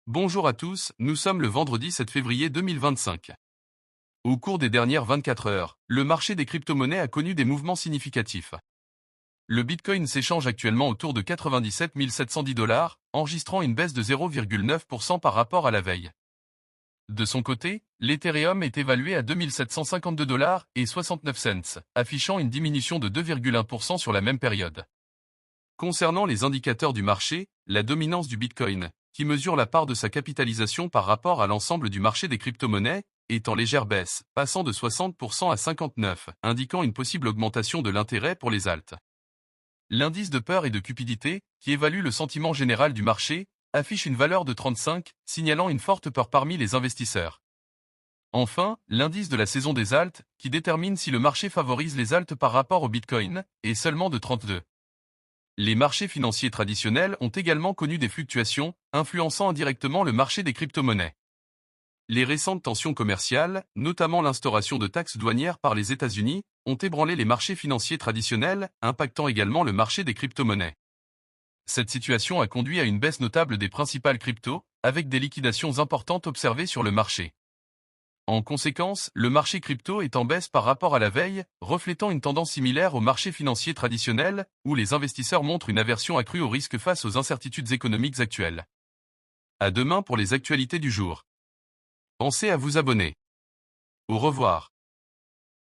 Bonjour à tous, nous sommes le vendredi 7 février 2025. Au cours des dernières 24 heures, le marché des crypto-monnaies a connu des mouvements significatifs. Le Bitcoin s'échange actuellement autour de 97 710 $, enregistrant une baisse de 0,9% par rapport à la veille. De son côté, l'Ethereum est évalué à 2752 $ et 69 cents, affichant une diminution de 2,1% sur la même période. Concernant les indicateurs du marché, la dominance du Bitcoin, qui mesure la part de sa capitalisation par rapport à l'ensemble du marché des crypto-monnaies, est en légère baisse, passant de 60% à 59%, indiquant une possible augmentation de l'intérêt pour les alts. L'indice de peur et de cupidité, qui évalue le sentiment général du marché, affiche une valeur de 35, signalant une forte peur parmi les investisseurs. Enfin, l'indice de la saison des alts, qui détermine si le marché favorise les alts par rapport au Bitcoin, est seulement de 32. Les marchés financiers traditionnels ont également connu des fluctuations, influençant indirectement le marché des crypto-monnaies. Les récentes tensions commerciales, notamment l'instauration de taxes douanières par les États-Unis, ont ébranlé les marchés financiers traditionnels, impactant également le marché des crypto-monnaies. Cette situation a conduit à une baisse notable des principales cryptos, avec des liquidations importantes observées sur le marché. En conséquence, le marché crypto est en baisse par rapport à la veille, reflétant une tendance similaire au marché financier traditionnel, où les investisseurs montrent une aversion accrue au risque face aux incertitudes économiques actuelles. À demain pour les actualités du jour. Pensez à vous abonner. Au revoir.